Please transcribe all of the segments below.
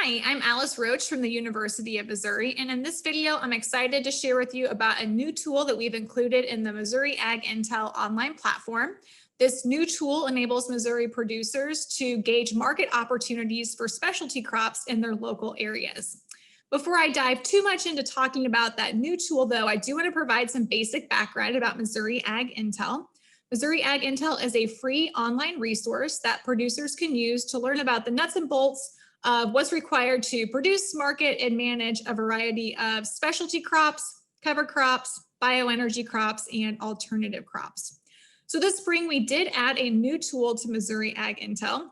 Hi, I'm Alice Roach from the University of Missouri, and in this video, I'm excited to share with you about a new tool that we've included in the Missouri Ag Intel online platform. This new tool enables Missouri producers to gauge market opportunities for specialty crops in their local areas. Before I dive too much into talking about that new tool, though, I do want to provide some basic background about Missouri Ag Intel. Missouri Ag Intel is a free online resource that producers can use to learn about the nuts and bolts of what's required to produce, market, and manage a variety of specialty crops, cover crops, bioenergy crops, and alternative crops. So this spring, we did add a new tool to Missouri Ag Intel,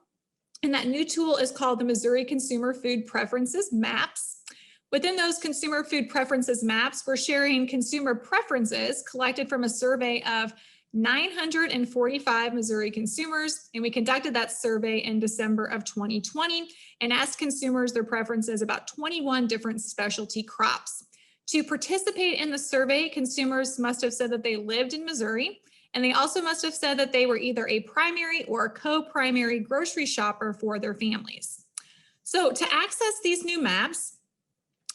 and that new tool is called the Missouri Consumer Food Preferences Maps. Within those consumer food preferences maps, we're sharing consumer preferences collected from a survey of 945 Missouri consumers, and we conducted that survey in December of 2020 and asked consumers their preferences about 21 different specialty crops. To participate in the survey, consumers must have said that they lived in Missouri, and they also must have said that they were either a primary or co-primary grocery shopper for their families. So to access these new maps,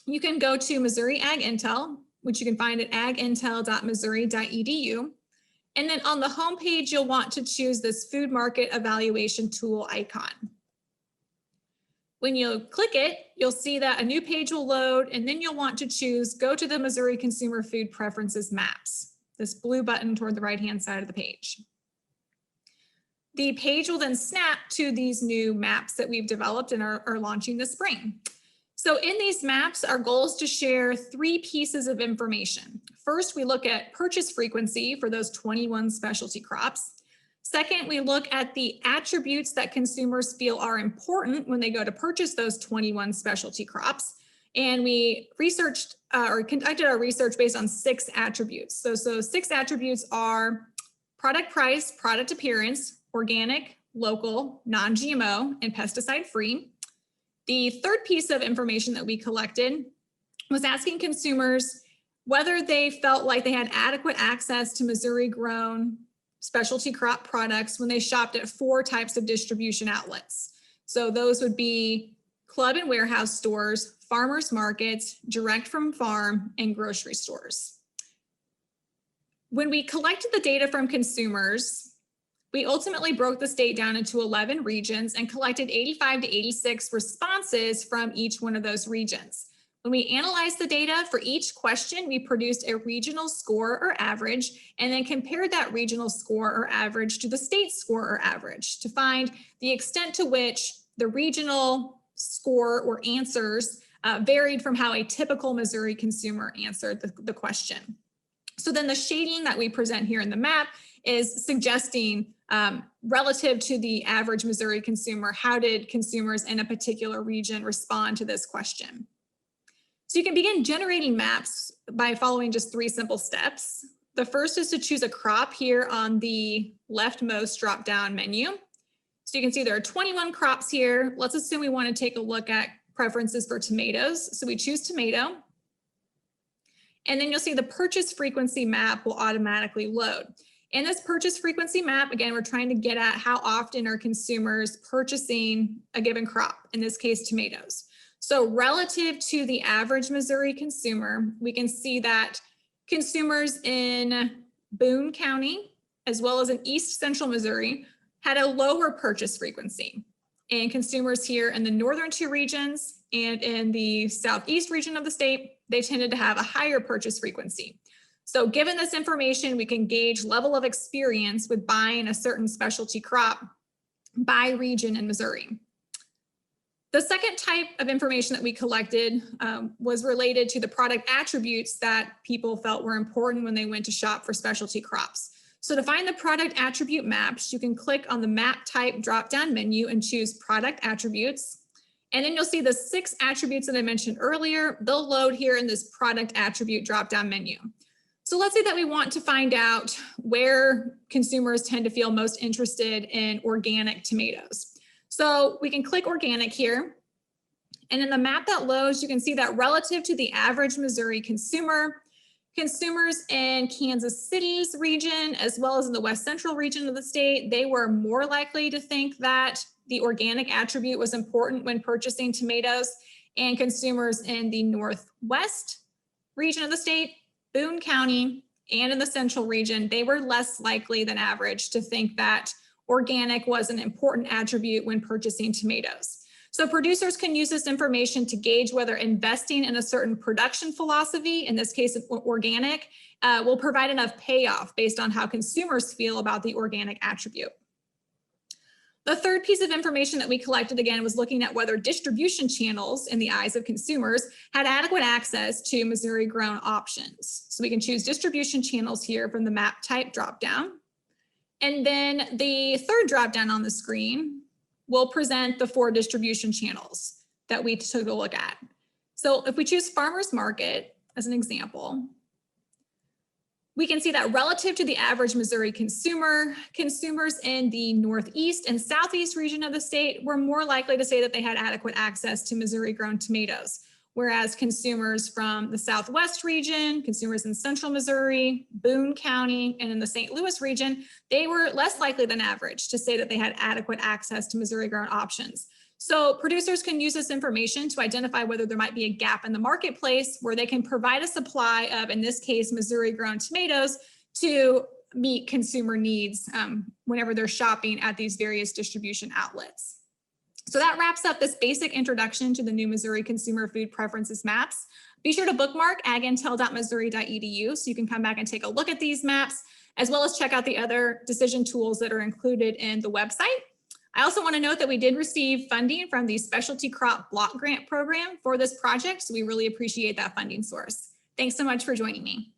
you can go to Missouri Ag Intel, which you can find at agintel.missouri.edu. And then on the home page, you'll want to choose this food market evaluation tool icon. When you click it, you'll see that a new page will load, and then you'll want to choose go to the Missouri Consumer Food Preferences Maps, this blue button toward the right-hand side of the page. The page will then snap to these new maps that we've developed and are launching this spring. So in these maps, our goal is to share three pieces of information. First, we look at purchase frequency for those 21 specialty crops. Second, we look at the attributes that consumers feel are important when they go to purchase those 21 specialty crops. And we researched or conducted our research based on 6 attributes. So 6 attributes are product price, product appearance, organic, local, non-GMO, and pesticide-free. The third piece of information that we collected was asking consumers whether they felt like they had adequate access to Missouri-grown specialty crop products when they shopped at 4 types of distribution outlets. So those would be club and warehouse stores, farmers markets, direct from farm, and grocery stores. When we collected the data from consumers, we ultimately broke the state down into 11 regions and collected 85 to 86 responses from each one of those regions. When we analyzed the data for each question, we produced a regional score or average, and then compared that regional score or average to the state score or average to find the extent to which the regional score or answers varied from how a typical Missouri consumer answered the question. So then the shading that we present here in the map is suggesting relative to the average Missouri consumer, how did consumers in a particular region respond to this question? So you can begin generating maps by following just 3 simple steps. The first is to choose a crop here on the leftmost drop-down menu. So you can see there are 21 crops here. Let's assume we want to take a look at preferences for tomatoes. So we choose tomato. And then you'll see the purchase frequency map will automatically load. In this purchase frequency map, again, we're trying to get at how often are consumers purchasing a given crop, in this case, tomatoes. So relative to the average Missouri consumer, we can see that consumers in Boone County, as well as in East Central Missouri, had a lower purchase frequency. And consumers here in the northern 2 regions and in the southeast region of the state, they tended to have a higher purchase frequency. So given this information, we can gauge level of experience with buying a certain specialty crop by region in Missouri. The second type of information that we collected was related to the product attributes that people felt were important when they went to shop for specialty crops. So to find the product attribute maps, you can click on the map type drop-down menu and choose product attributes. And then you'll see the 6 attributes that I mentioned earlier. They'll load here in this product attribute drop-down menu. So let's say that we want to find out where consumers tend to feel most interested in organic tomatoes. So we can click organic here. And in the map that loads, you can see that relative to the average Missouri consumer, consumers in Kansas City's region, as well as in the West Central region of the state, they were more likely to think that the organic attribute was important when purchasing tomatoes, and consumers in the Northwest region of the state, Boone County, and in the Central region, they were less likely than average to think that organic was an important attribute when purchasing tomatoes. So producers can use this information to gauge whether investing in a certain production philosophy, in this case organic, will provide enough payoff based on how consumers feel about the organic attribute. The third piece of information that we collected, again, was looking at whether distribution channels in the eyes of consumers had adequate access to Missouri grown options. So we can choose distribution channels here from the map type dropdown. And then the third dropdown on the screen will present the 4 distribution channels that we took a look at. So if we choose farmers market as an example, we can see that relative to the average Missouri consumer, consumers in the Northeast and Southeast region of the state were more likely to say that they had adequate access to Missouri grown tomatoes, whereas consumers from the Southwest region, consumers in Central Missouri, Boone County, and in the St. Louis region, they were less likely than average to say that they had adequate access to Missouri grown options. So producers can use this information to identify whether there might be a gap in the marketplace where they can provide a supply of, in this case, Missouri grown tomatoes to meet consumer needs whenever they're shopping at these various distribution outlets. So that wraps up this basic introduction to the new Missouri Consumer Food Preferences Maps. Be sure to bookmark agintel.missouri.edu so you can come back and take a look at these maps, as well as check out the other decision tools that are included in the website. I also want to note that we did receive funding from the Specialty Crop Block Grant Program for this project, so we really appreciate that funding source. Thanks so much for joining me.